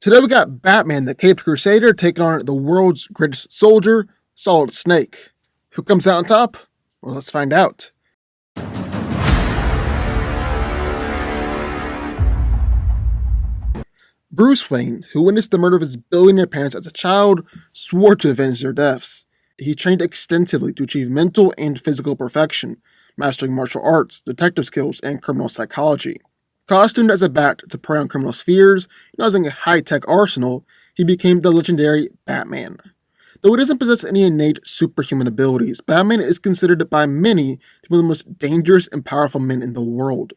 Today we got Batman, the Caped Crusader, taking on the world's greatest soldier, Solid Snake. Who comes out on top? Well, let's find out. Bruce Wayne, who witnessed the murder of his billionaire parents as a child, swore to avenge their deaths. He trained extensively to achieve mental and physical perfection, mastering martial arts, detective skills, and criminal psychology. Costumed as a bat to prey on criminals' fears, and using a high-tech arsenal, he became the legendary Batman. Though he doesn't possess any innate superhuman abilities, Batman is considered by many to be one of the most dangerous and powerful men in the world.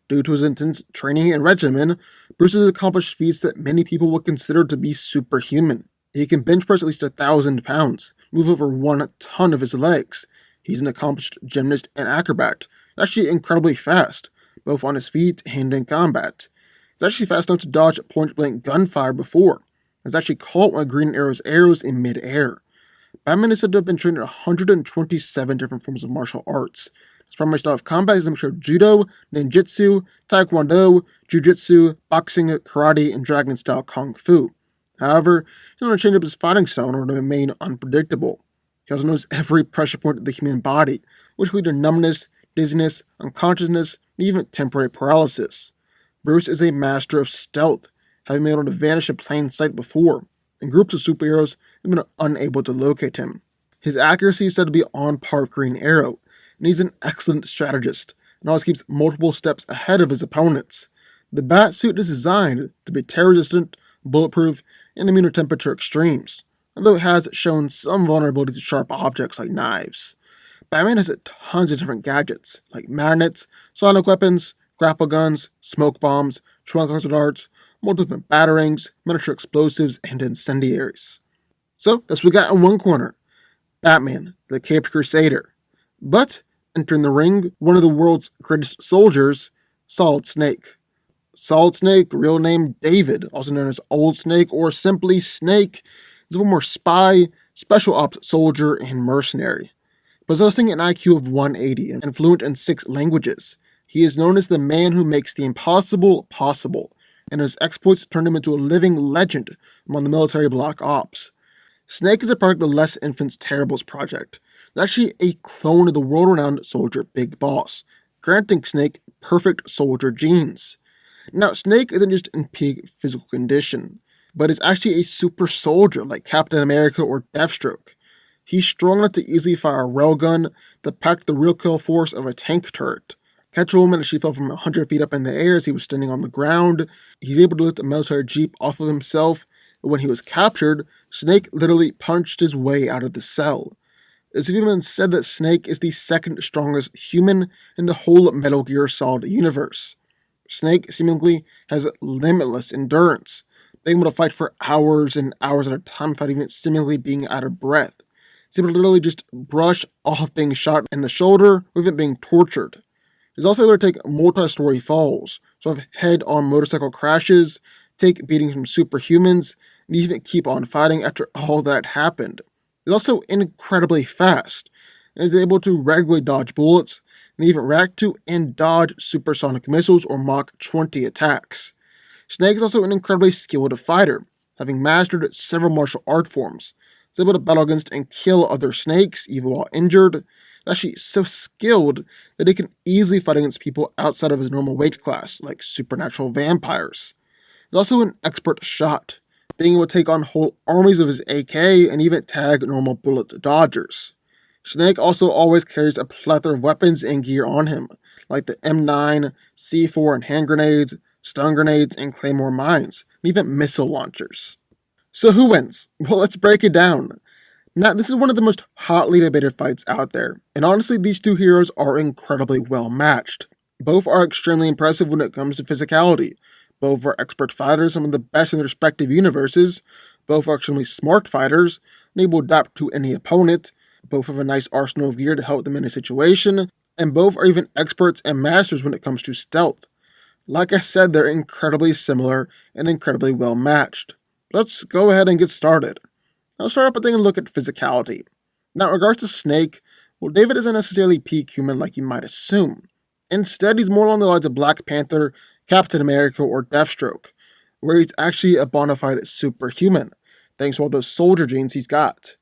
Due to his intense training and regimen, Bruce has accomplished feats that many people would consider to be superhuman. He can bench press at least 1,000 pounds, move over 1 ton of his legs. He's an accomplished gymnast and acrobat, actually incredibly fast, both on his feet and in combat. He's actually fast enough to dodge point-blank gunfire before. He's actually caught one of Green Arrow's arrows in mid-air. Batman is said to have been trained in 127 different forms of martial arts. His primary style of combat is a mixture of judo, ninjutsu, taekwondo, jujutsu, boxing, karate, and dragon-style kung fu. However, he knows to change up his fighting style in order to remain unpredictable. He also knows every pressure point of the human body, which can lead to numbness, dizziness, unconsciousness, and even temporary paralysis. Bruce is a master of stealth, having been able to vanish in plain sight before, and groups of superheroes have been unable to locate him. His accuracy is said to be on par with Green Arrow, and he's an excellent strategist, and always keeps multiple steps ahead of his opponents. The bat suit is designed to be tear-resistant, bulletproof, and immune to temperature extremes, although it has shown some vulnerability to sharp objects like knives. Batman has tons of different gadgets, like magnets, sonic weapons, grapple guns, smoke bombs, tranquilizer darts, multiple different batarangs, miniature explosives, and incendiaries. So, that's what we got in one corner. Batman, the Caped Crusader. But, entering the ring, one of the world's greatest soldiers, Solid Snake. Solid Snake, real name David, also known as Old Snake or simply Snake, is a former spy, special ops soldier, and mercenary. Possessing an IQ of 180 and fluent in 6 languages, he is known as the man who makes the impossible possible, and his exploits turned him into a living legend among the military black ops. Snake is a product of the Les Infants Terribles project. It's actually a clone of the world-renowned soldier Big Boss, granting Snake perfect soldier genes. Now, Snake isn't just in peak physical condition, but is actually a super soldier like Captain America or Deathstroke. He's strong enough to easily fire a railgun that packed the real kill force of a tank turret, catch a woman as she fell from 100 feet up in the air as he was standing on the ground. He's able to lift a military jeep off of himself, but when he was captured, Snake literally punched his way out of the cell. It's even said that Snake is the second strongest human in the whole Metal Gear Solid universe. Snake seemingly has limitless endurance, being able to fight for hours and hours at a time without even seemingly being out of breath. He's able to literally just brush off being shot in the shoulder with it being tortured. He's also able to take multi-story falls, sort of head-on motorcycle crashes, take beatings from superhumans, and even keep on fighting after all that happened. He's also incredibly fast, and is able to regularly dodge bullets, and even react to and dodge supersonic missiles or Mach 20 attacks. Snake is also an incredibly skilled fighter, having mastered several martial art forms. He's able to battle against and kill other snakes, even while injured. He's actually so skilled that he can easily fight against people outside of his normal weight class, like supernatural vampires. He's also an expert shot, being able to take on whole armies of his AK and even tag normal bullet dodgers. Snake also always carries a plethora of weapons and gear on him, like the M9, C4 and hand grenades, stun grenades, and claymore mines, and even missile launchers. So who wins? Well, let's break it down. Now, this is one of the most hotly debated fights out there, and honestly, these two heroes are incredibly well matched. Both are extremely impressive when it comes to physicality. Both are expert fighters, some of the best in their respective universes. Both are extremely smart fighters, and able to adapt to any opponent. Both have a nice arsenal of gear to help them in a situation, and both are even experts and masters when it comes to stealth. Like I said, they're incredibly similar and incredibly well matched. Let's go ahead and get started. I'll start up by taking a look at physicality. Now, in regards to Snake, well, David isn't necessarily peak human like you might assume. Instead, he's more along the lines of Black Panther, Captain America, or Deathstroke. where he's actually a bona fide superhuman, thanks to all those soldier genes he's got.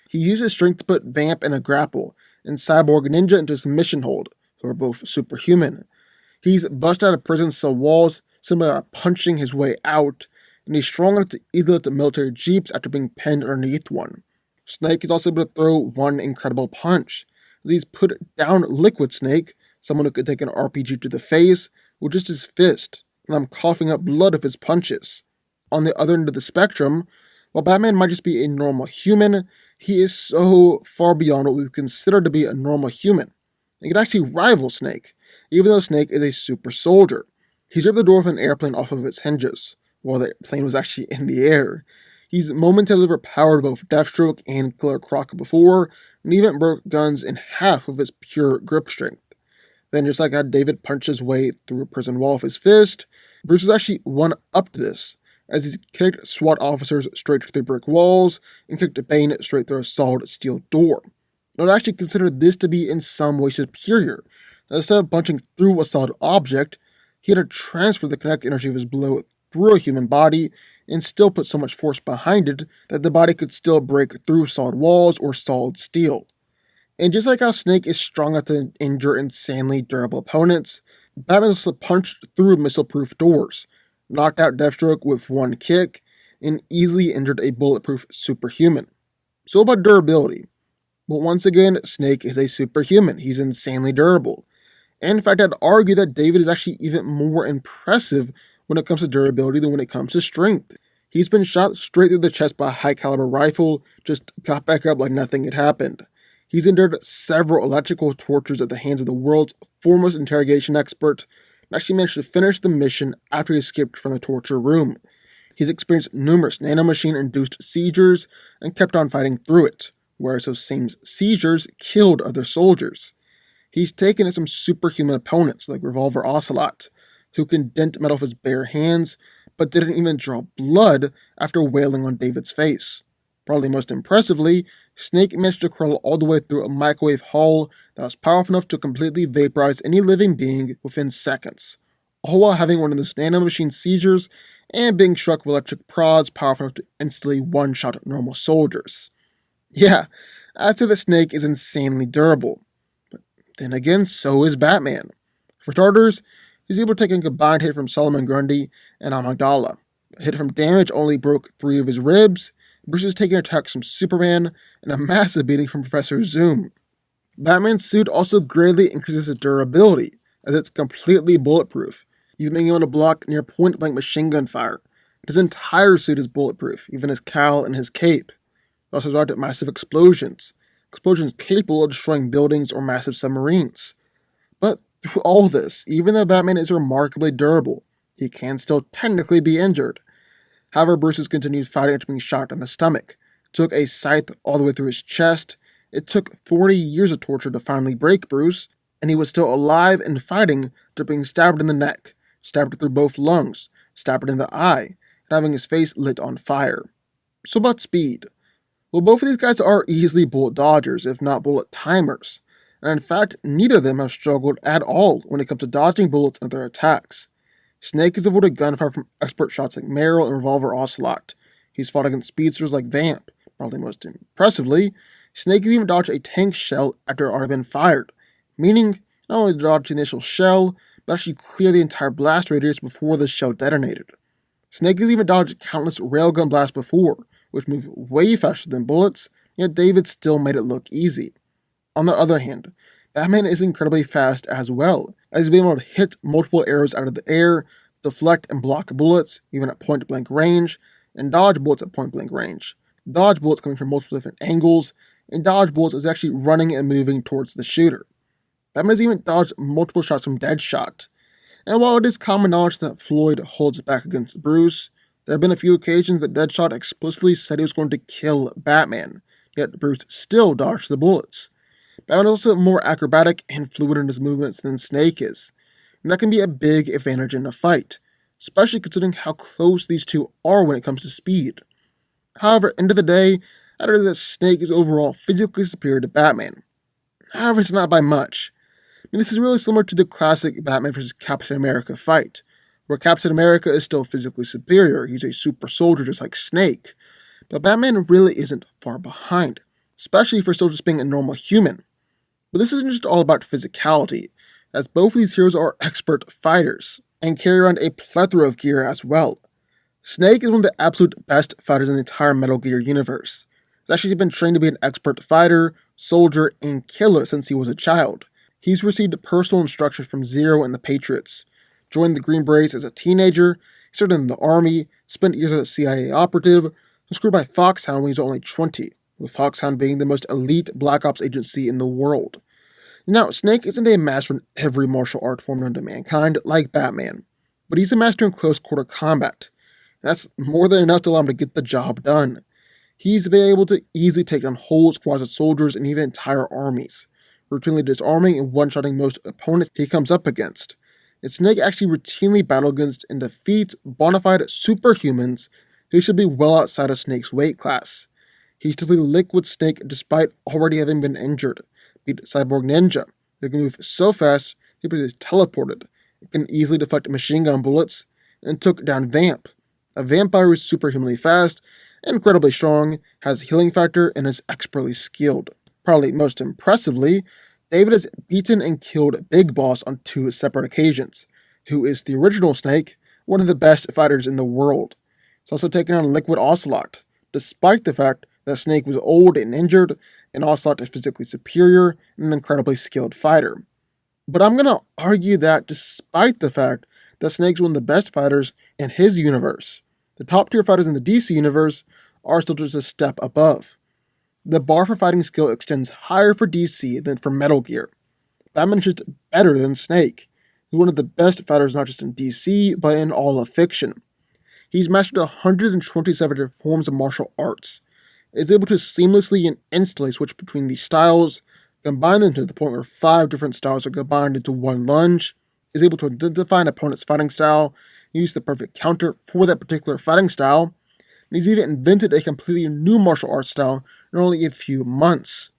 He uses strength to put Vamp in a grapple, and Cyborg Ninja into his mission hold, who are both superhuman. He's busted out of prison cell walls simply by punching his way out, and he's strong enough to easily lift military jeeps after being pinned underneath one. Snake is also able to throw one incredible punch. He's put down Liquid Snake, someone who could take an RPG to the face, with just his fist, and I'm coughing up blood of his punches. On the other end of the spectrum, while Batman might just be a normal human, he is so far beyond what we would consider to be a normal human. He can actually rival Snake, even though Snake is a super soldier. He's ripped the door of an airplane off of its hinges, while the plane was actually in the air. He's momentarily overpowered both Deathstroke and Killer Croc before, and even broke guns in half with his pure grip strength. Then, just like how David punched his way through a prison wall with his fist, Bruce is actually one up to this, as he's kicked SWAT officers straight through brick walls and kicked Bane straight through a solid steel door. I would actually consider this to be in some way superior. Instead of punching through a solid object, he had to transfer the kinetic energy of his blow through a human body and still put so much force behind it that the body could still break through solid walls or solid steel. And just like how Snake is strong enough to injure insanely durable opponents, Batman also punched through missile-proof doors, knocked out Deathstroke with one kick, and easily injured a bulletproof superhuman. So about durability. But once again, Snake is a superhuman. He's insanely durable. And in fact, I'd argue that David is actually even more impressive when it comes to durability than when it comes to strength. He's been shot straight through the chest by a high-caliber rifle, just got back up like nothing had happened. He's endured several electrical tortures at the hands of the world's foremost interrogation expert, and actually managed to finish the mission after he escaped from the torture room. He's experienced numerous nanomachine-induced seizures and kept on fighting through it, whereas those same seizures killed other soldiers. He's taken some superhuman opponents like Revolver Ocelot, who can dent metal with his bare hands, but didn't even draw blood after wailing on David's face. Probably most impressively, Snake managed to crawl all the way through a microwave hull that was powerful enough to completely vaporize any living being within seconds, all while having one of those nanomachine seizures and being struck with electric prods powerful enough to instantly one-shot normal soldiers. Yeah, I'd say that Snake is insanely durable. But then again, so is Batman. For starters, he's able to take a combined hit from Solomon Grundy and Amygdala. A hit from damage only broke 3 of his ribs. Bruce is taking attacks from Superman, and a massive beating from Professor Zoom. Batman's suit also greatly increases its durability, as it's completely bulletproof, even being able to block near point-blank machine gun fire. His entire suit is bulletproof, even his cowl and his cape. It also survived at massive explosions capable of destroying buildings or massive submarines. But through all this, even though Batman is remarkably durable, he can still technically be injured. However, Bruce has continued fighting after being shot in the stomach, took a scythe all the way through his chest. It took 40 years of torture to finally break Bruce, and he was still alive and fighting after being stabbed in the neck, stabbed through both lungs, stabbed in the eye, and having his face lit on fire. So about speed. Well, both of these guys are easily bullet dodgers, if not bullet timers, and in fact, neither of them have struggled at all when it comes to dodging bullets and their attacks. Snake has avoided gunfire from expert shots like Meryl and Revolver Ocelot. He's fought against speedsters like Vamp. Probably most impressively, Snake has even dodged a tank shell after it had already been fired, meaning not only dodge the initial shell, but actually clear the entire blast radius before the shell detonated. Snake has even dodged countless railgun blasts before, which move way faster than bullets, yet David still made it look easy. On the other hand, Batman is incredibly fast as well, as he's been able to hit multiple arrows out of the air, deflect and block bullets, even at point-blank range, and dodge bullets at point-blank range. Dodge bullets coming from multiple different angles, and dodge bullets is actually running and moving towards the shooter. Batman has even dodged multiple shots from Deadshot. And while it is common knowledge that Floyd holds back against Bruce, there have been a few occasions that Deadshot explicitly said he was going to kill Batman, yet Bruce still dodged the bullets. Batman is also more acrobatic and fluid in his movements than Snake is, and that can be a big advantage in a fight, especially considering how close these two are when it comes to speed. However, end of the day, I'd argue that Snake is overall physically superior to Batman. However, it's not by much. I mean, this is really similar to the classic Batman vs. Captain America fight, where Captain America is still physically superior. He's a super soldier just like Snake. But Batman really isn't far behind, especially for still just being a normal human. But this isn't just all about physicality, as both of these heroes are expert fighters, and carry around a plethora of gear as well. Snake is one of the absolute best fighters in the entire Metal Gear universe. He's actually been trained to be an expert fighter, soldier, and killer since he was a child. He's received personal instructions from Zero and the Patriots. Joined the Green Berets as a teenager, he served in the army, spent years as a CIA operative, and was screwed by Foxhound when he was only 20, with Foxhound being the most elite Black Ops agency in the world. Now, Snake isn't a master in every martial art form known to mankind, like Batman, but he's a master in close quarter combat. That's more than enough to allow him to get the job done. He's been able to easily take down whole squads of soldiers and even entire armies, routinely disarming and one-shotting most opponents he comes up against. And Snake actually routinely battles against and defeats bona fide superhumans who should be well outside of Snake's weight class. He's defeated Liquid Snake despite already having been injured, beat Cyborg Ninja, who can move so fast he is teleported, can easily deflect machine gun bullets, and took down Vamp, a vampire who's superhumanly fast, incredibly strong, has healing factor, and is expertly skilled. Probably most impressively, David has beaten and killed Big Boss on 2 separate occasions, who is the original Snake, one of the best fighters in the world. He's also taken on Liquid Ocelot, despite the fact that Snake was old and injured, and Ocelot is physically superior and an incredibly skilled fighter. But I'm going to argue that despite the fact that Snake's one of the best fighters in his universe, the top tier fighters in the DC universe are still just a step above. The bar for fighting skill extends higher for DC than for Metal Gear. Batman is just better than Snake. He's one of the best fighters not just in DC, but in all of fiction. He's mastered 127 different forms of martial arts, is able to seamlessly and instantly switch between these styles, combine them to the point where 5 different styles are combined into one lunge, is able to identify an opponent's fighting style, use the perfect counter for that particular fighting style, and he's even invented a completely new martial arts style in only a few months.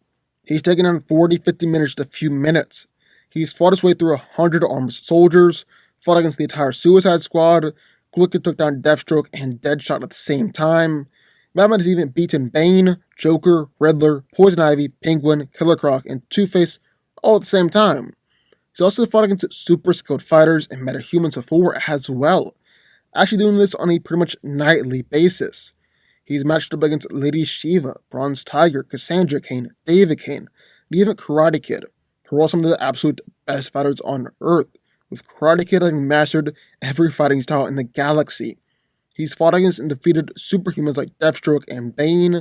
He's taken on 40-50 minutes to a few minutes. He's fought his way through 100 armed soldiers, fought against the entire Suicide Squad, quickly took down Deathstroke and Deadshot at the same time. Batman has even beaten Bane, Joker, Riddler, Poison Ivy, Penguin, Killer Croc, and Two-Face all at the same time. He's also fought against super skilled fighters and metahumans before as well, actually doing this on a pretty much nightly basis. He's matched up against Lady Shiva, Bronze Tiger, Cassandra Cain, David Cain, and even Karate Kid, who are all some of the absolute best fighters on Earth, with Karate Kid having mastered every fighting style in the galaxy. He's fought against and defeated superhumans like Deathstroke and Bane,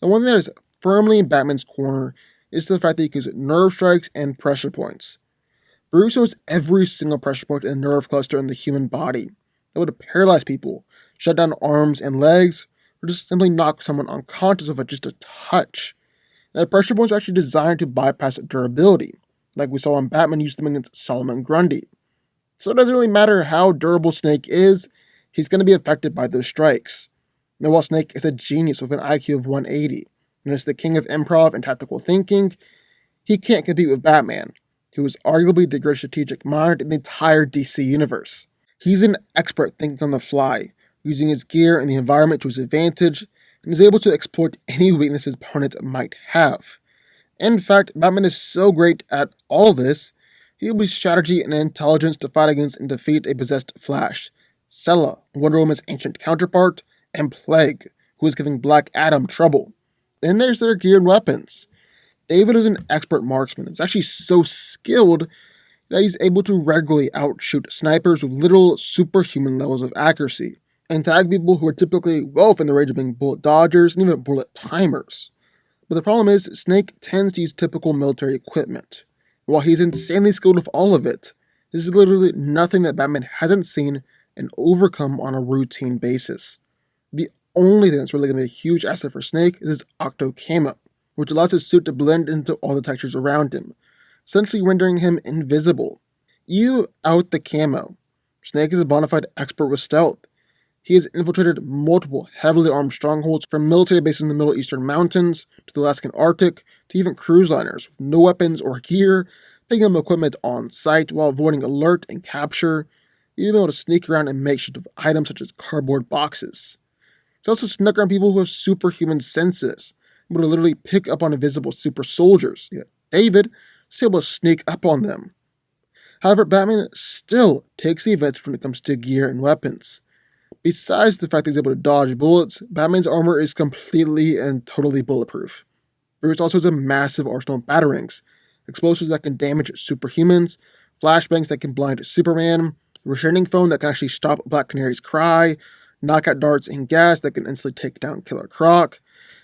and one thing that is firmly in Batman's corner is the fact that he can use nerve strikes and pressure points. Bruce knows every single pressure point in the nerve cluster in the human body. It would paralyze people, shut down arms and legs, or just simply knock someone unconscious with just a touch. And the pressure points are actually designed to bypass durability, like we saw when Batman used them against Solomon Grundy. So it doesn't really matter how durable Snake is, he's going to be affected by those strikes. Now while Snake is a genius with an IQ of 180, and is the king of improv and tactical thinking, he can't compete with Batman, who is arguably the greatest strategic mind in the entire DC universe. He's an expert thinking on the fly, using his gear and the environment to his advantage, and is able to exploit any weakness his opponent might have. In fact, Batman is so great at all this, he will use strategy and intelligence to fight against and defeat a possessed Flash, Sella, Wonder Woman's ancient counterpart, and Plague, who is giving Black Adam trouble. Then there's their gear and weapons. David is an expert marksman. He's actually so skilled that he's able to regularly outshoot snipers with literal superhuman levels of accuracy, and tag people who are typically well within the range of being bullet dodgers and even bullet timers. But the problem is, Snake tends to use typical military equipment. While he's insanely skilled with all of it, this is literally nothing that Batman hasn't seen and overcome on a routine basis. The only thing that's really going to be a huge asset for Snake is his Octo Camo, which allows his suit to blend into all the textures around him, essentially rendering him invisible. You out the camo. Snake is a bona fide expert with stealth. He has infiltrated multiple heavily armed strongholds from military bases in the Middle Eastern mountains to the Alaskan Arctic to even cruise liners with no weapons or gear, picking up equipment on site while avoiding alert and capture. even able to sneak around and makeshift items such as cardboard boxes. He's also snuck around people who have superhuman senses, able to literally pick up on invisible super soldiers. Yet David is able to sneak up on them. However, Batman still takes the advantage when it comes to gear and weapons. Besides the fact that he's able to dodge bullets, Batman's armor is completely and totally bulletproof. Bruce also has a massive arsenal of batarangs, explosives that can damage superhumans, flashbangs that can blind Superman, a restraining foam that can actually stop Black Canary's cry, knockout darts and gas that can instantly take down Killer Croc,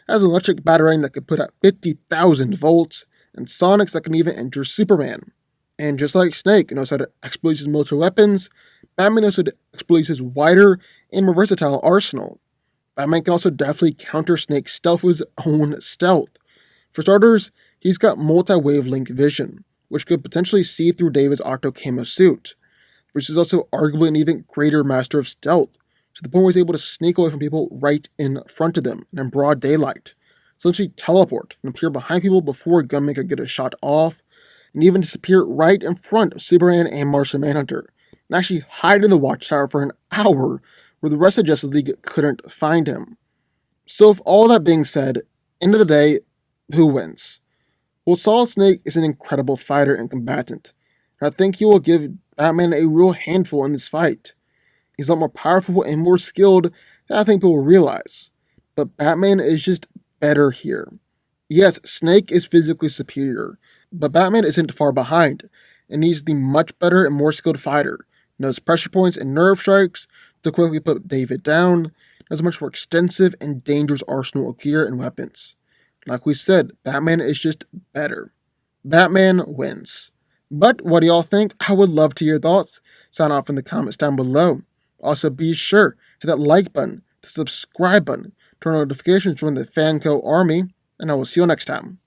has an electric batarang that can put out 50,000 volts, and sonics that can even injure Superman. And just like Snake knows how to exploit his military weapons, Batman knows how to exploit his wider and more versatile arsenal. Batman can also definitely counter Snake's stealth with his own stealth. For starters, he's got multi-wavelength vision, which could potentially see through David's octo camo suit. Bruce is also arguably an even greater master of stealth, to the point where he's able to sneak away from people right in front of them and in broad daylight, essentially teleport and appear behind people before a gunman could get a shot off, and even disappear right in front of Superman and Martian Manhunter, and actually hide in the Watchtower for an hour where the rest of Justice League couldn't find him. So with all that being said, end of the day, who wins? Well, Solid Snake is an incredible fighter and combatant, and I think he will give Batman a real handful in this fight. He's a lot more powerful and more skilled than I think people realize, but Batman is just better here. Yes, Snake is physically superior, but Batman isn't far behind, and he's the much better and more skilled fighter. Knows pressure points and nerve strikes to quickly put David down, has a much more extensive and dangerous arsenal of gear and weapons. Like we said, Batman is just better. Batman wins. But what do y'all think? I would love to hear your thoughts. Sound off in the comments down below. Also, be sure to hit that like button, the subscribe button, turn on notifications, join the Fanco army, and I will see you next time.